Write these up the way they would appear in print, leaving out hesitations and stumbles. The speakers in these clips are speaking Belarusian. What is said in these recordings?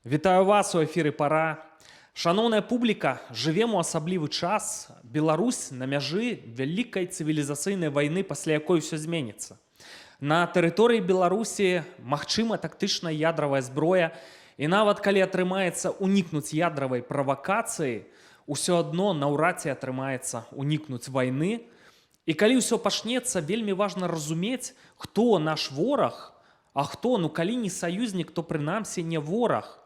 Вітаю вас у эфіры пара. Шаноўная публіка, жывем у асаблівы час. Беларусь на мяжы вялікай цывілізацыйнай вайны, пасля якой ўсё зменіцца. На тэрыторыі Беларусі магчыма тактычная ядравая зброя, і нават калі атрымаецца унікнуць ядравай правакацыі, усё адно наўрад ці атрымаецца унікнуць вайны. І калі ўсё пачнецца, вельмі важна разумець, хто наш вораг, а хто, калі не саюзнік, то прынамсі не вораг.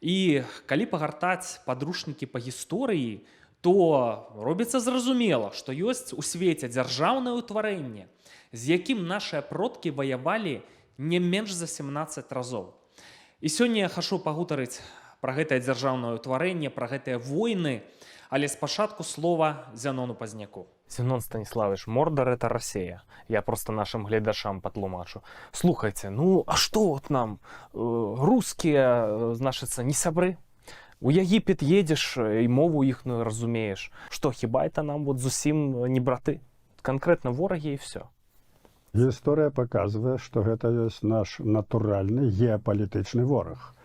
І калі пагартаць падручнікі па гісторыі, то робіцца зразумела, што ёсць у свеце дзяржаўнае ўтварэнне, з якім нашыя продкі ваявалі не менш за 17 разоў. І сёння я хачу пагутарыць пра гэтае дзяржаўнае ўтварэнне, пра гэтыя войны, але спачатку слова Зянону Пазняку. Зенон Станиславович, Мордор — это Россия. Я просто нашим глядачам потлумачу. Слухайте, а что вот нам? Русские, значится, не сябры? У Египет едешь и мову ихную разумеешь. Что, хіба это нам вот зусім не браты? Конкретно вороги и все. Гісторыя паказвае, што гэта ёсць наш натуральны геапалітычны вораг.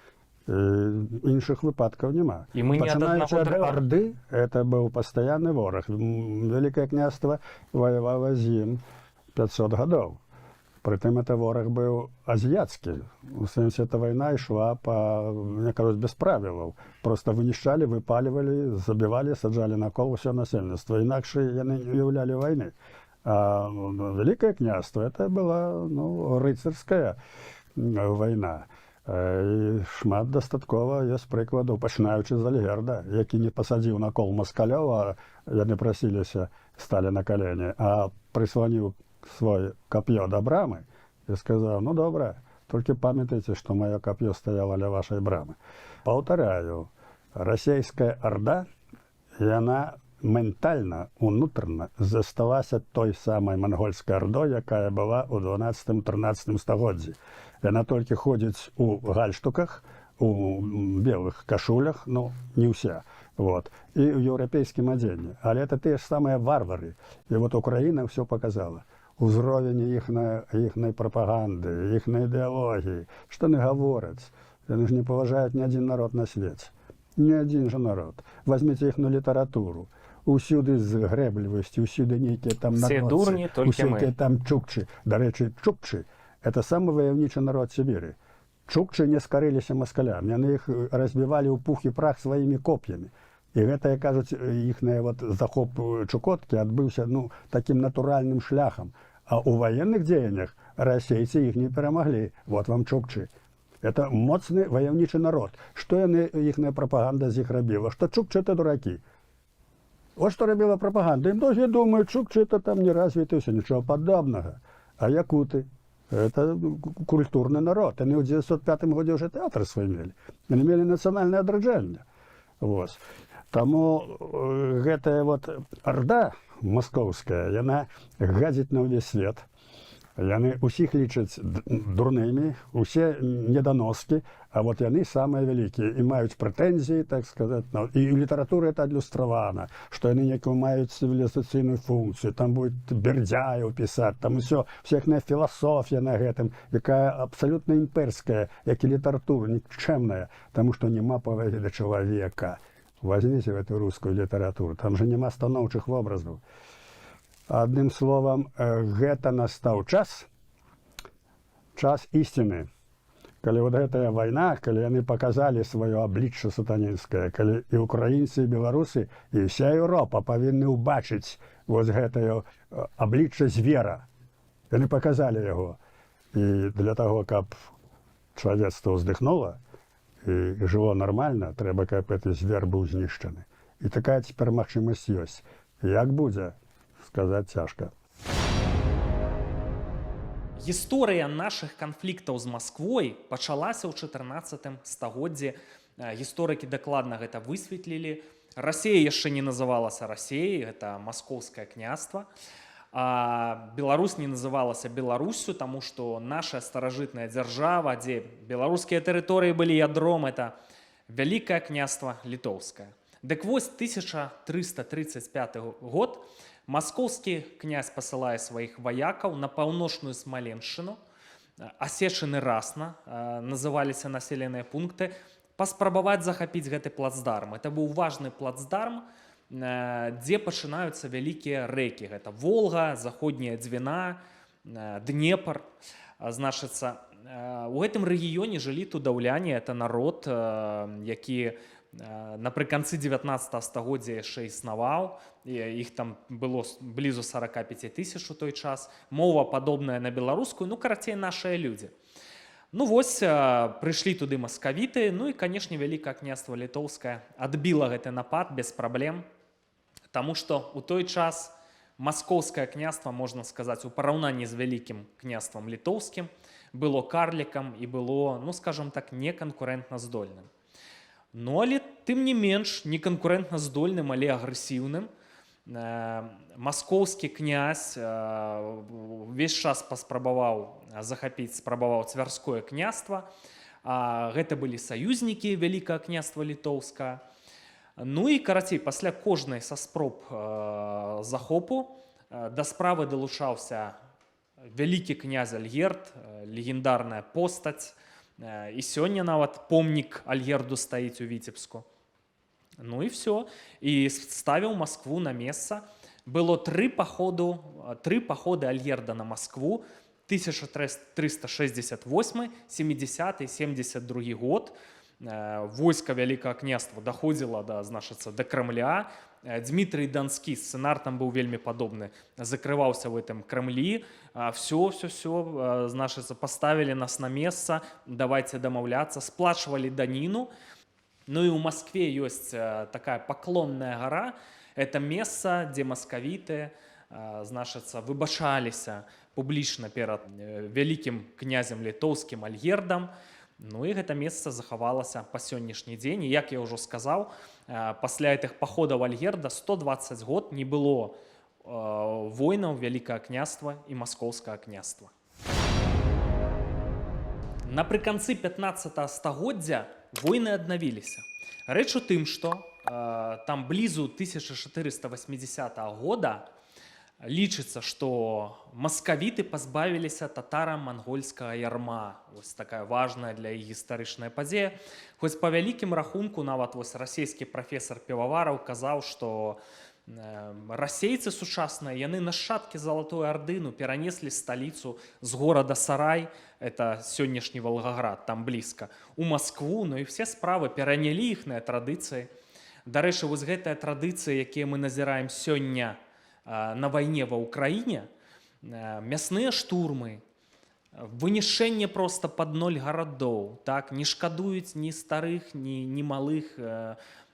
Іншых выпадкаў няма. І мы не ад аднаго дрэва. Орды это быў пастаянны вораг. Вялікае княства ваявала з ім 500 гадоў. Прытым это вораг быў азіяцкі. У сэнсе эта вайна ішла па, мне кажуць, без правілаў. Просто вынішчалі, выпалівалі, забівалі, саджалі на кол усё насельніцтва. Інакш яны не уяўлялі вайны. А Вялікае княства это была рыцарская вайна. І шмат дастаткова ёсць прыкладаў, пачынаючы з Альгерда, які не пасадзіў на кол маскалёў, а яны прасіліся, сталі на калені, а прысланіў свой кап'ё да брамы і сказаў: добра, толькі памятайце, што маё кап'ё стаяло ля вашай брамы. Паўтаряю, расійская арда, яна ментальна, унутрана засталася той самай мангольскай ардой, якая была ў 12-13 стагоддзі. Яна толькі ходзіць у гальштуках, у белых кашулях, не ўся, і ў еўрапейскім адзенні. Але это тыя ж самыя варвары. І Украіна ўсё паказала. Узровень іхнай прапаганды, іхнай ідэалогіі, што яны гавораць. Яны ж не паважаюць ні адзін народ на свеце. Ні адзін жа народ. Возьміце іхную літаратуру. Усюды з грэблівасці, усюды нейкія там народцы, усюды там чукчы. Дарэчы, чукчы — это самы ваяўнічы народ Сібіры. Чукчы не скарыліся маскалям, яны іх разбівалі ў пух і прах сваімі коп'ямі. І гэта, як кажуць, іхны захоп Чукоткі адбыўся такім натуральным шляхам. А ў ваенных дзеяннях расейцы іх не перамаглі. Вот вам чукчы. Это моцны ваяўнічы народ. Што іхная прапаганда з іх рабіла? Што чукчы — это дуракі. Вот что робила пропаганда. И многие думают, чукчи это там не развитый, все, ничего подобного. А якуты — это культурный народ. Они в 1905 году уже театр свой имели. Они имели национальное адраджэнне. Тому гэтая орда московская, яна гадзіць на ўвесь свет. Яны усіх лічаць дурнымі, усе недоноскі, а яны самыя вялікія і маюць прэтэнзіі, так сказаць. І ў літаратуры это адлюстравана, што яны некую маюць цывілізацыйную функцію, там будет Бердзяеў пісаць, там усё, всехная філасофія на гэтым, якая абсалютна імперская, як і літаратура, нікчэмная, таму што няма павагі да чалавека. Возьмите в эту рускую літаратуру, там же няма станоўчых вобразаў. Адным словам, гэта настаў час ісціны. Калі гэтая вайна, калі яны паказалі сваё аблічча сатанінскае, калі і украінцы, і беларусы, і ўся Еўропа павінны ўбачыць гэтае аблічча звера. Яны паказалі яго. І для таго, каб чалавецтва ўздыхнула і жыло нармальна, трэба, каб гэты звер быў знішчаны. І такая цяпер магчымасць ёсць. Як будзе, сказаць цяжка. Гісторыя нашых канфліктаў з Масквой пачалася ў 14 стагоддзі. Гісторыкі дакладна гэта высветлілі. Расія яшчэ не называлася Расіяй, гэта маскоўскае княства. А Беларусь не называлася Беларусю, таму што наша старажытная дзяржава, дзе беларускія тэрыторыі былі ядром, это Вялікае княства літоўскае. Дык вось 1335 год маскоўскі князь пасылае сваіх ваякаў на паўночную Смаленшчыну. Асечаны Расна называліся населеныя пункты. паспрабаваць захапіць гэты плацдарм. Это быў важны плацдарм, дзе пачынаюцца вялікія рэкі. Гэта Волга, заходняя Двіна, Днепр. Значыцца, у гэтым рэгіёне жылі тудаўляне. Это народ, які напрыканцы 19 стагоддзя яшчэ існаваў. Іх там было блізу 45 тысяч у той час. Мова падобная на беларускую, ну, карацей, нашыя людзі. Ну, вось, прыйшлі туды маскавіты, ну і, канешне, Вялікае княства Літоўскае адбіла гэты напад без праблем, таму што ў той час маскоўскае княства, можна сказаць, у параўнанні з Вялікім княствам Літоўскім, было карлікам і было, ну, скажам так, неканкурэнтна здольным. Ну, але, тым не менш, неканкурэнтна здольным, але агрэсіўным. Маскоўскі князь увесь час паспрабаваў захапіць, спрабаваў Цвярское княства. Гэта былі саюзнікі Вялікага княства Літоўскага. Ну і, карацей, пасля кожнай са спроб захопу да справы далучаўся вялікі князь Альгерд, легендарная постаць. І сёння нават помнік Альгерду стаіць у Віцебску. Ну і все. І ставіў Маскву на месца. Было три паходы Альгерда на Маскву. 1368, 70 і 72 год. Войска Вялікага княства даходзіла до Крамля. Дмітрый Данскі, сцэнар там быў вельмі падобны, закрываўся в этом Крамлі. Все, значыцца, поставілі нас на месца, давайте дамаўляцца, сплачвалі даніну. Ну і ў Маскве ёсць такая Паклонная гора. Это месца, дзе маскавіты, значыцца, выбачаліся публічна перад вялікім князем літоўскім Альгердам. Ну і гэта месца захавалася па сённяшні дзень. І, як я ўжо сказаў, пасля гэтых паходаў Альгерда 120 год не было войнаў Вялікага княства і Маскоўскага княства. Напрыканцы 15 стагоддзя войны аднавіліся. Рэч у тым, што там блізу 1480 года лічыцца, што маскавіты пазбавіліся татара-мангольскага ярма. Вось такая важная для іх гістарычная падзея. Хоць па вялікім рахунку нават вось расійскі прафесор Півавараў казаў, што расейцы сучасныя, яны нашчадкі Залатой Ардыну перанеслі сталіцу з горада Сарай, это сённяшні Волгоград, там блізка, у Маскву, ну і все справы перанялі іхныя традыцыі. Дарэчы, вось гэтыя традыцыі, якія мы назіраем сёння на вайне ва ўкраіне, мясныя штурмы, вынішэнне проста пад ноль гарадоў, так, не шкадуюць ні старых, ні малых.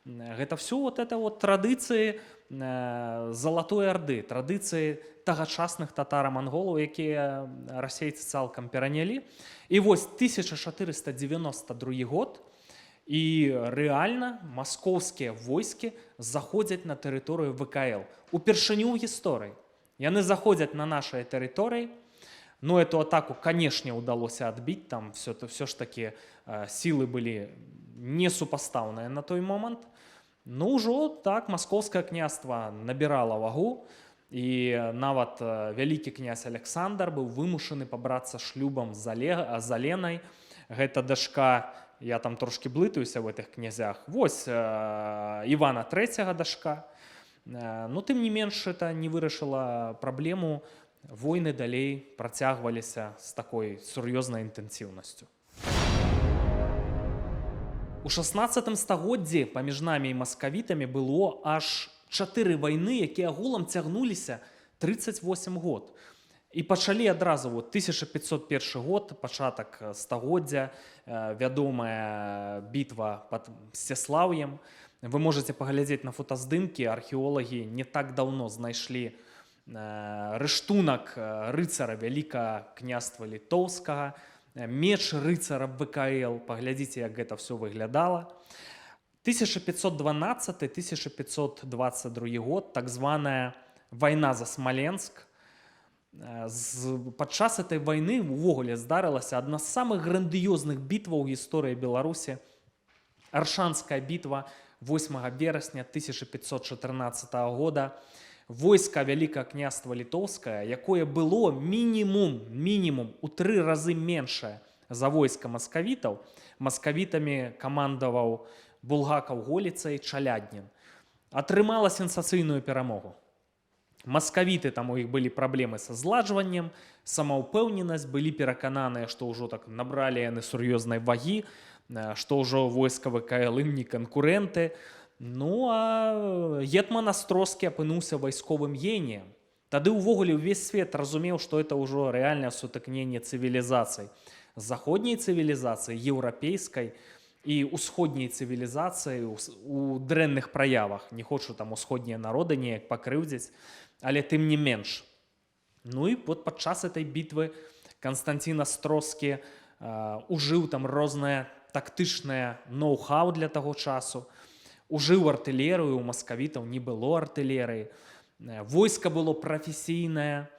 Гэта все вот это вот традыцыі Залатой Арды, традыцыі тагачасных татара-манголаў, якія расейцы цалкам перанялі. І вось 1492 год, і рэальна маскоўскія войскі заходзяць на тэрыторыю ВКЛ. Упершыню ў гісторыі. Яны заходзяць на нашай тэрыторыі. Ну, эту атаку, канешне, удалося адбіць. Там все ж таки сілы былі несупастаўныя на той момант. Ну, ўжо так маскоўскае княства набірала вагу, і нават вялікі князь Александр быў вымушаны пабрацца шлюбам з Аленай. Гэта дачка, я там трошки блытаюся в гэтых князях, вось Івана III дачка. Ну, тым не менш, это не вырашыла праблему. Войны далей працягваліся з такой сур'ёзнай інтэнсіўнасцю. У 16 стагоддзі паміж намі і маскавітамі было аж 4 вайны, якія агулам цягнуліся 38 год. І пачалі адразу 1501 год, пачатак стагоддзя, вядомая бітва пад Мсціслаўем. Вы можете паглядзець на фотаздымкі, археолагі не так даўно знайшлі рыштунак рыцара Вялікага княства Літоўскага, меч рыцара ВКЛ, паглядзіце, як гэта все выглядала. 1512-1522 год, так званая вайна за Смоленск. Падчас этой вайны увогуле здарылася адна з самых грандыёзных бітваў у гісторыі Беларусі. Аршанская бітва 8 верасня 1514 года. Войска Вялікага княства Літоўскае, якое было мінімум у 3 разы меншае за войска маскавітаў. Маскавітамі камандаваў Булгакаў Голіцай Чаляднін. Атрымала сенсацыйную перамогу. Маскавіты, там у іх былі праблемы са зладжваннем, самаўпэўненасць, былі перакананыя, што ўжо так набралі яны сур'ёзнай вагі, што ўжо войска ВКЛ ім не канкурэнты. Ну, а гетман Астроскі апынуўся вайсковым геніем. Тады ўвогуле ўвесь свет разумеў, што это ўжо рэальнае сутыкненне цывілізацый. Заходняй цывілізацыі, еўрапейскай і усходняй цывілізацыі у дрэнных праявах. Не хочу там усходнія народы неяк пакрыўдзіць, але тым не менш. Ну і вот падчас этой бітвы Канстанцін Астроскі ужыў там рознае тактычнае ноу-хау для таго часу, ужыў артылерыю, у маскавітаў не было артылерыі, войска было прафесійнае,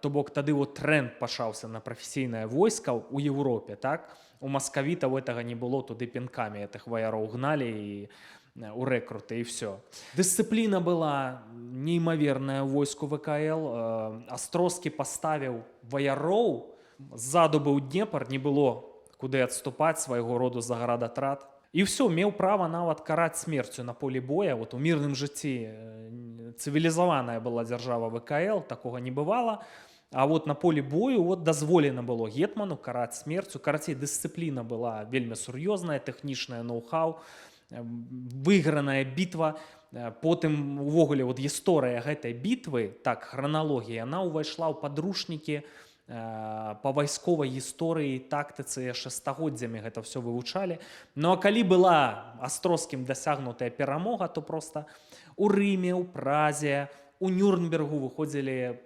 то бок тады вот тренд пачаўся на прафесійнае войска ў Еўропе, так? У маскавітаў гэтага не было, туды пінкамі гэтых ваяроў гналі і у рэкруты, і все. Дысцыпліна была неймаверная ў войску ВКЛ. Астроскі паставіў ваяроў, ззаду быў Днепр, не было куды адступаць, свайго роду загарадатрад. І все, меў права нават караць смерцю на полі боя. Вот у мірным жыцці цывілізаваная была дзяржава ВКЛ, такога не бывала. А вот на полі бою вот дазволена было гетману караць смерцю. Карацей, дысцыпліна была вельмі сур'ёзная, тэхнічная ноу-хау, выйграная бітва. Потым увогуле вот гісторыя гэтай бітвы, так, храналогія, яна ўвайшла ў падручнікі па вайсковай гісторыі, тактыцы, яшчэ стагоддзямі гэта все вывучалі. Ну а калі была Астроскім дасягнутая перамога, то проста у Рыме, у Празе, у Нюрнбергу выходзілі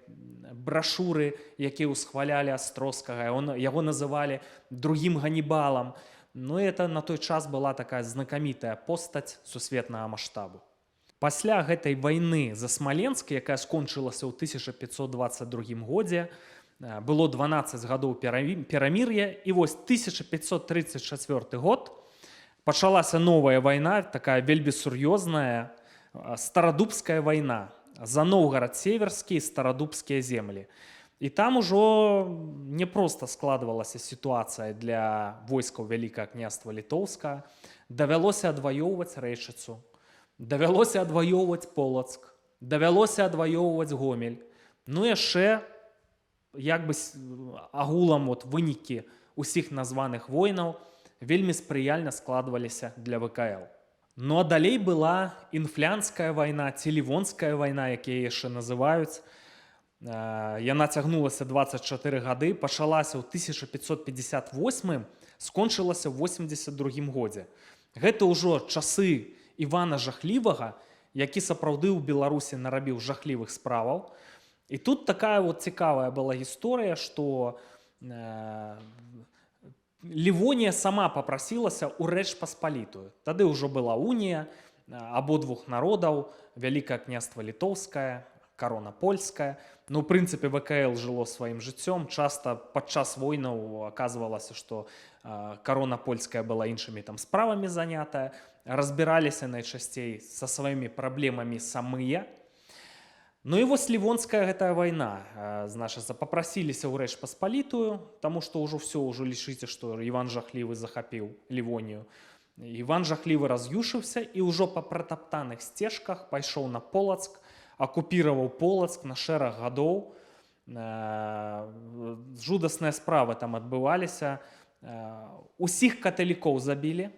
брашуры, якія ўсхвалялі Астроскага. Яго называлі другім Ганнібалам. Ну і это на той час была такая знакамітая постаць сусветнага маштабу. Пасля гэтай вайны за Смаленск, якая скончылася ў 1522 годзе, было 12 гадоў перамір'я, і вось 1534 год пачалася новая вайна, такая вельмі сур'ёзная, старадубская вайна за Новгарад-Северскі і старадубскія землі. І там ужо не проста складвалася сітуацыя для войскаў Вялікага княства Літоўскага. Давялося адваёўваць Рэчыцу, давялося адваёўваць Полацк, давялося адваёўваць Гомель. Ну яшчэ як бы агулам вот вынікі ўсіх названых войнаў вельмі спрыяльна складваліся для ВКЛ. Ну а далей была інфлянская вайна ці лівонская вайна, як яе яшчэ называюць. Яна цягнулася 24 гады, пачалася ў 1558, скончылася ў 82 годзе. Гэта ўжо часы Івана Жахлівага, які сапраўды ў Беларусі нарабіў жахлівых справаў. І тут такая вот цікавая была гісторыя, што Лівонія сама папрасілася ў Рэч Паспалітую. Тады ўжо была унія абодвух народаў, Вялікае княства Літоўскае, карона польская. Ну, в прынцыпе, ВКЛ жыло сваім жыццём. Часта падчас войнаў аказвалася, што карона польская была іншымі там справамі занятая. Разбіраліся найчасцей са сваімі праблемамі самыя. Ну і вось лівонская гэтая вайна, значыцца, папрасіліся ў Рэч Паспалітую, таму што ўжо все, ўжо лічыце, што Іван Жахлівы захапіў Лівонію. Іван Жахлівы раз'юшыўся і ўжо па пратаптаных сцежках пайшоў на Полацк, акупіраваў Полацк на шэраг гадоў. Жудасныя справы там адбываліся. Усіх каталікоў забілі,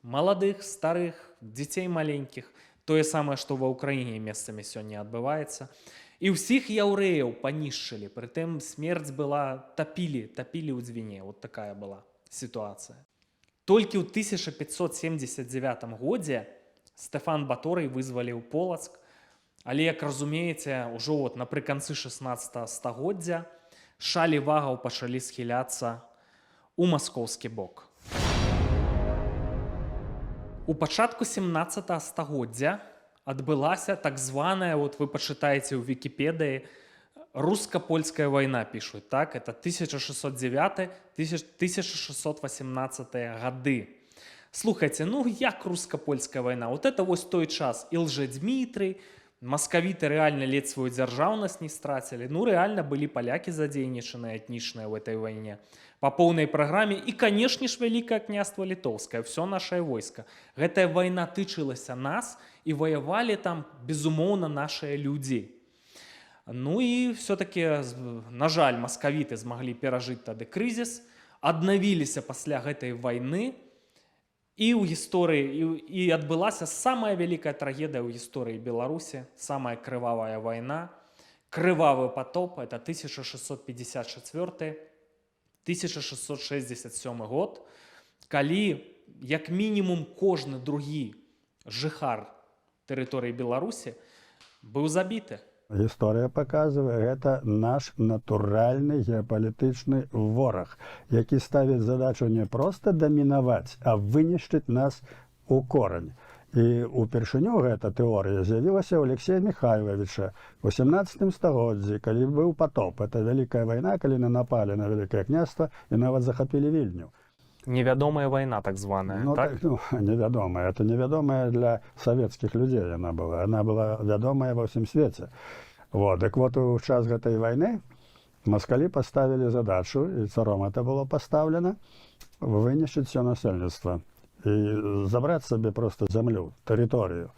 маладых, старых, дзяцей маленькіх. Тое самае, што ва ўкраіне месцамі сёння адбываецца. І ўсіх яўрэяў панішчылі, прытым смерць была, тапілі ў дзвіне. Вот такая была сітуацыя. Толькі ў 1579 годзе Стэфан Баторый вызваліў Полацк, але, як разумееце, ужо вот напрыканцы 16 стагоддзя шалі вагаў пачалі схіляцца ў маскоўскі бок. У пачатку 17 стагоддзя адбылася так званая, вот вы пачытаеце ў Вікіпедыі, руска-польская вайна, пішуць, так? Это 1609-1618 гады. Слухайце, ну як руска-польская вайна? Вот это вось той час. І Лжэдзьмітрый, Маскавіты рэальна ледзь сваю дзяржаўнасць не страцілі. Ну, рэальна былі палякі задзейнічаныя этнічныя ў этой вайне па поўнай праграме. І, канешне ж, Вялікае княства Літоўскае, ўсё нашае войска. Гэтая вайна тычылася нас, і ваявалі там, безумоўна, нашыя людзі. Ну і все-таки, на жаль, маскавіты змаглі перажыць тады крызіс, аднавіліся пасля гэтай вайны, і ў гісторыі і адбылася самая вялікая трагедыя ў гісторыі Беларусі, самая крывавая вайна, крывавы потоп, это 1654-1667 год, калі як мінімум кожны другі жыхар тэрыторыі Беларусі быў забіты. Гісторыя паказвае, гэта наш натуральны геапалітычны вораг, які ставіць задачу не проста дамінаваць, а вынішчыць нас у корань. І ўпершыню гэта тэорыя з'явілася ў Алексея Михайловича у 17 стагоддзі, калі быў потоп. Это вялікая вайна, калі напалі на Вялікае княства і нават захапілі Вільню. Невядомая вайна, так званая, Ну, так? невядомая. Это невядомая для савецкіх людзей яна была. Яна была вядомая ва ўсім свеце. Вот. Так вот, у час гэтай вайны маскалі паставілі задачу, і царом это было пастаўлена, вынішчыць всё насельніцтва і забраць сабе проста зямлю, тэрыторыю.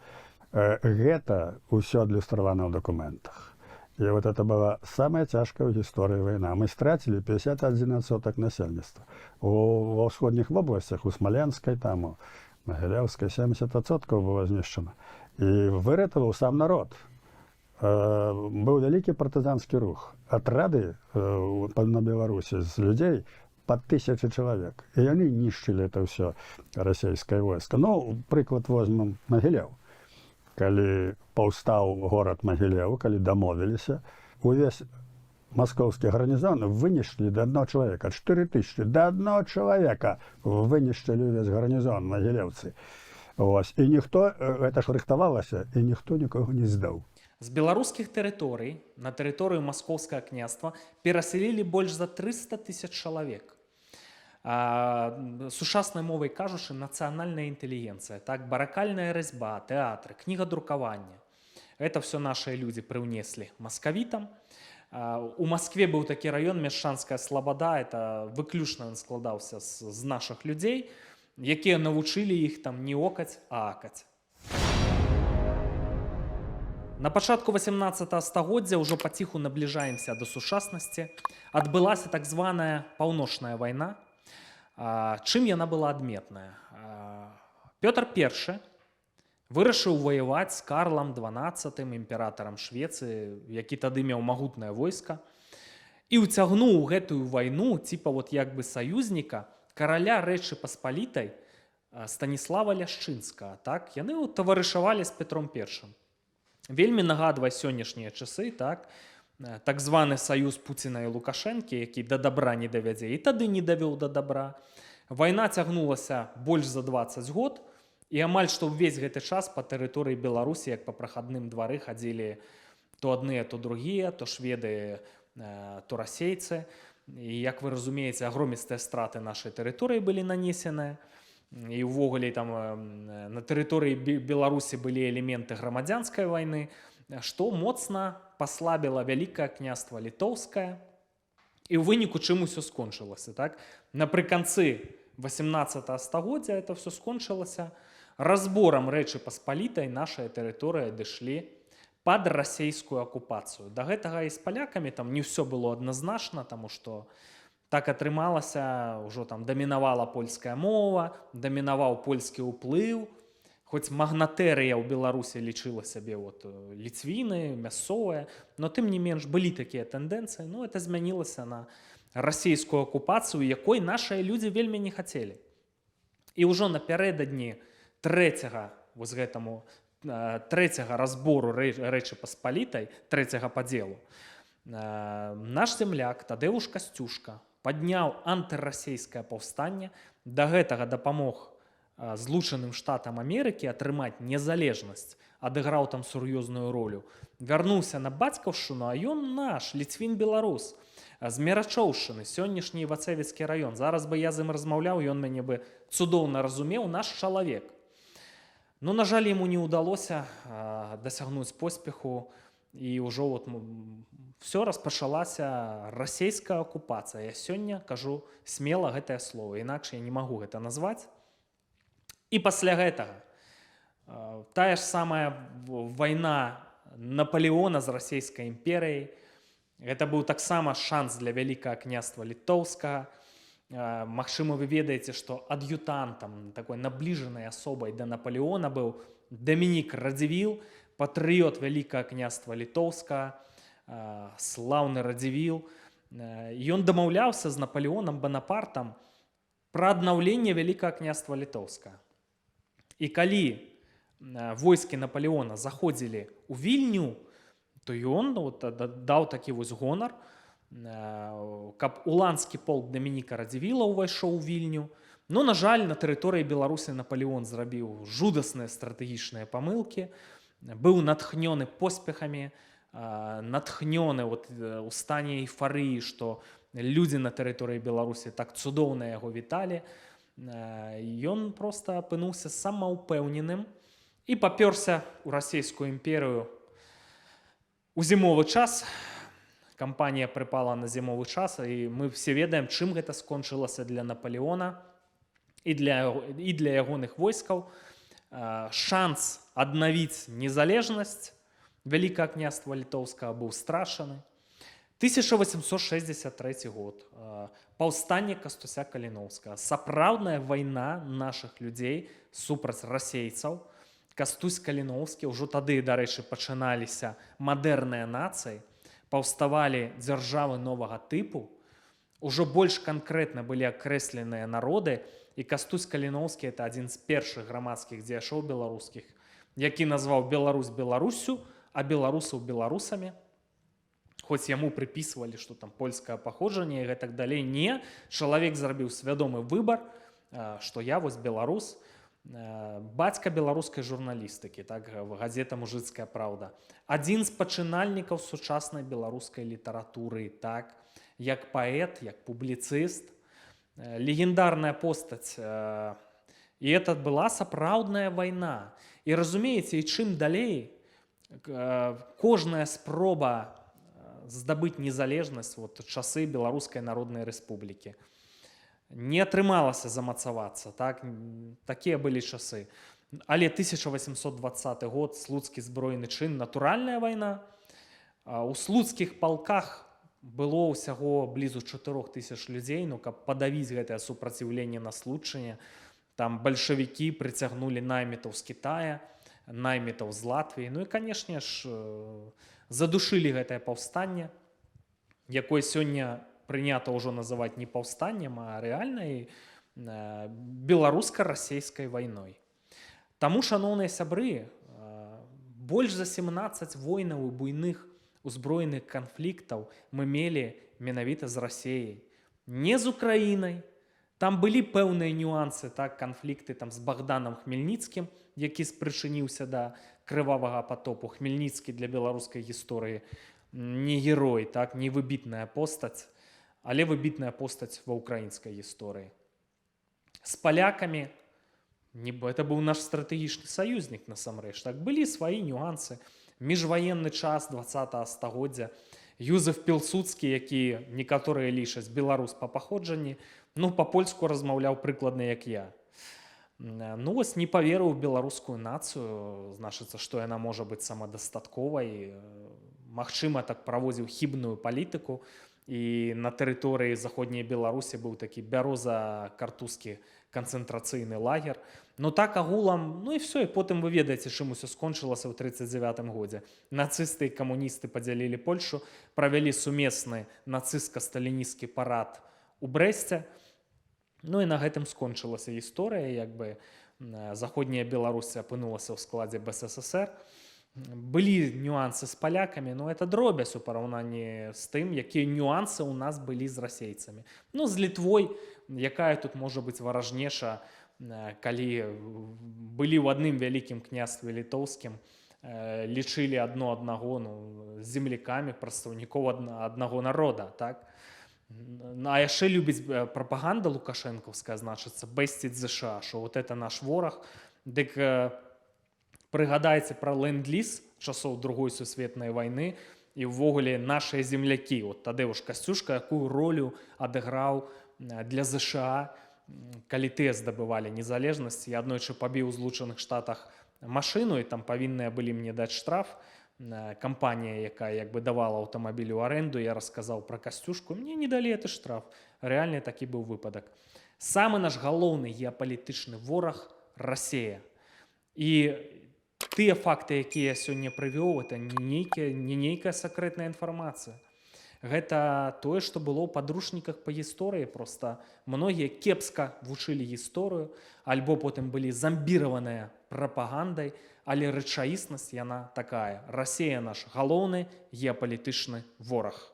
Гэта ўсё адлюстравана ў дакументах. И вот это была самая тяжкая в истории война. Мы стратили 51% насельніцтва. Во ўсходніх областях, у Смоленской, там, у Могилевской 70% было знішчана. И выратаваў сам народ. Был вялікі партызанскі рух. Отряды на Беларуси з людей под 1000 человек. И они нищили это все российское войско. Ну, прыклад возьмем Могилев. Калі паўстаў горад Магілеў, калі дамовіліся, увесь маскоўскі гарнізон вынішчылі да аднаго чалавека, 4000, да аднаго чалавека вынішчылі увесь гарнізон магілеўцы. І ніхто, гэта ж рыхтавалася, і ніхто нікога не здаў. З беларускіх тэрыторый на тэрыторыю маскоўскага княства перасялілі больш за 300 000 чалавек. Сучаснай мовай кажучы, нацыянальная інтэлігенцыя, так, баракальная разьба, тэатры, кнігадрукаванне. Это все наши люди прыўнеслі маскавітам. У Москве быў такі раён Мяшчанская слабада, это выключна ён складаўся з нашых людзей, якія навучылі іх там не окаць, а акаць. На пачатку 18 стагоддзя ўжо паціху набліжаемся да сучаснасці. Адбылася так званая паўночная вайна. Чым яна была адметная? Пётр I вырашыў ваяваць з Карлам XII, імператарам Швецыі, які тады меў магутнае войска, і ўцягнуў гэтую вайну, типа вот як бы саюзніка, караля Рэчы Паспалітай Станіслава Ляшчынскага. Так? Яны таварышавалі з Петром I. Вельмі нагадвае сённяшнія часы, так званы саюз Пуціна і Лукашэнкі, які да добра не давядзе, і тады не давёў да добра. Вайна цягнулася больш за 20 год, і амаль што ўвесь гэты час па тэрыторыі Беларусі, як па прахадным двары, хадзілі то адныя, то другія, то шведы, то расейцы. І, як вы разумееце, агромістыя страты нашай тэрыторыі былі нанесеныя. І ўвогуле там на тэрыторыі Беларусі былі элементы грамадзянскай вайны, што моцна паслабіла Вялікае княства Літоўскае. І ў выніку чым усё скончылася. Так? Напрыканцы 18 стагоддзя это все скончылася разборам Рэчы Паспалітай, нашая тэрыторыя дышлі пад расейскую акупацыю. Да гэтага і з палякамі там не ўсё было адназначна, таму што так атрымалася, ўжо там дамінавала польская мова, дамінаваў польскі ўплыў. Хоць магнатэрыя ў Беларусі лічыла сябе ліцвіны, мясцовыя, но тым не менш былі такія тэндэнцыі. Ну, это змянілася на расійскую акупацыю, якой нашыя людзі вельмі не хацелі. І ўжо напярэдадні трэцяга разбору Рэчы Паспалітай, трэцяга падзелу, наш земляк Тадеуш Касцюшка падняў антырасейскае паўстанне, да гэтага дапамог Злучаным Штатам Амерыкі атрымаць незалежнасць, адыграў там сур'ёзную ролю. Вярнуўся на бацькаўшчыну, а ён наш, ліцвін-беларус, з Мерачоўшчыны, сённяшні Івацэвіцкі раён. Зараз бы я з ім размаўляў, ён мяне бы цудоўна разумеў, наш чалавек. Но, на жаль, ему не удалося досягнуць поспеху, і ўжо вот все распачалася расійская акупацыя. Я сёння кажу смела гэтае слово, інакш я не магу гэта назваць. І пасля гэтага тая ж самая вайна Наполеона з расійскай імперыяй. Гэта быў таксама шанс для Вялікага княства Літоўскага. Магчыма, вы ведаеце, што ад'ютантам, такой набліжанай асобай да Наполеона быў Дамінік Радзівіл, патрыёт Вялікага княства Літоўскага, слаўны Радзівіл. Ён дамаўляўся з Наполеонам Банапартам пра аднаўленне Вялікага княства Літоўскага. І калі войскі Наполеона заходзілі ў Вільню, то ён даў такі вось гонар, каб уланскі полк Дамініка Радзівіла ўвайшоў у Вільню. Но, на жаль, на тэрыторыі Беларусі Наполеон зрабіў жудасныя стратэгічныя памылкі, быў натхнёны поспехамі, натхнёны у стане эйфарыі, што людзі на тэрыторыі Беларусі так цудоўна яго віталі. Ён проста апынуўся самаўпэўненым і папёрся ў расійскую імперыю у зімовы час. Кампанія прыпала на зімовы час, і мы все ведаем, чым гэта скончылася для Наполеона і для ягоных войскаў. Шанс аднавіць незалежнасць Вялікага княства Літоўскага быў страчаны. 1863 год. Паўстанне Кастуся Каліноўскага. Сапраўдная вайна нашых людзей супраць расейцаў. Кастусь Каліноўскі, ўжо тады, дарэчы, пачыналіся мадэрныя нацыі, паўставалі дзяржавы новага тыпу, ужо больш канкрэтна былі акрэсленыя народы, і Кастусь Каліноўскі – это адзін з першых грамадскіх дзеячоў беларускіх, які назваў Беларусь Беларуссю, а беларусаў беларусамі. Хоць яму прыпісвалі, што там польскае паходжанне і гэтак далей. Не, чалавек зрабіў свядомы выбар, што я вось беларус, бацька беларускай журналістыкі, так, газета «Мужыцкая праўда». Адзін з пачынальнікаў сучаснай беларускай літаратуры, так, як паэт, як публіцыст, легендарная постаць. І это была сапраўдная вайна. І разумееце, і чым далей, кожная спроба здабыць незалежнасць, часы Беларускай Народнай Рэспублікі, не атрымалася замацавацца, так? Такія былі часы. Але 1820 год, слуцкі збройны чын, натуральная вайна. У слуцкіх палках было ўсяго блізу 4000 людзей, каб падавіць гэтае супраціўленне на Случчыне. Там бальшавікі прыцягнулі наймітаў з Кітая, наймітаў з Латвіі. Ну і, канешне ж, задушылі гэтае паўстанне, якое сёння прынята ўжо называць не паўстаннем, а рэальнай беларуска-расейскай вайной. Таму, шаноўныя сябры, больш за 17 войнаў і буйных узброеных канфліктаў мы мелі менавіта з Расіяй. Не з Украінай. Там былі пэўныя нюансы, так, канфлікты там з Богданом Хмельніцкім, які спрычыніўся да крывавага патопу. Хмельніцкі для беларускай гісторыі не герой, так, не выбітная постаць, але выбітная постаць ва ўкраінскай гісторыі. З палякамі, это быў наш стратэгічны саюзнік насамрэч, так, былі свае нюансы. Міжваенны час 20-го стагоддзя. Юзеф Пілсудскі, які некаторыя лічаць беларус па паходжанні, па-польску размаўляў прыкладна як я. Вось не паверыў у беларускую нацыю, значыцца, што яна можа быць самадастатковай. Магчыма, так праводзіў хібную палітыку. І на тэрыторыі заходняй Беларусі быў такі бяроза-картузскі канцэнтрацыйны лагер. Так агулам, і все, і потым вы ведаеце, чым усё скончылася ў 1939 годзе. Нацысты і камуністы падзялілі Польшу, правялі сумесны нацыстска-сталінісцкі парад у Брэсце. І на гэтым скончылася гісторыя, як бы заходняя Беларусь апынулася ў складзе БССР. Былі нюансы з палякамі, это дробязь у параўнанні з тым, якія нюансы ў нас былі з расейцамі. З Літвой, якая тут можа быць варажнейша, калі былі ў адным вялікім княстве літоўскім, лічылі адно аднаго землякамі, прадстаўнікоў аднаго народа, так? А яшчэ любіць прапаганда лукашэнкаўская, значыцца, бэсціць ЗША, што вот это наш вораг. Дык Прыгадайце пра ленд-ліз часоў другой сусветнай вайны і ўвогуле нашыя землякі. От Тадеуш Касцюшка якую ролю адыграў для ЗША, калі тыя здабывалі незалежнасць. Я аднойчы пабіў у Злучаных Штатах машыну, і там павінныя былі мне даць штраф. Кампанія, якая як бы давала аўтамабіль у аренду, я расказаў пра Касцюшку, мне не далі гэты штраф. Рэальны такі быў выпадак. Самы наш галоўны геапалітычны вораг Расія. І тыя факты, якія я сёння прывёў, это не нейкая сакрэтная інфармацыя. Гэта тое, што было ў падручніках па гісторыі. Проста многія кепска вучылі гісторыю, альбо потым былі замбіраваныя прапагандай, але рэчаіснасць яна такая. Расія наш галоўны геапалітычны вораг.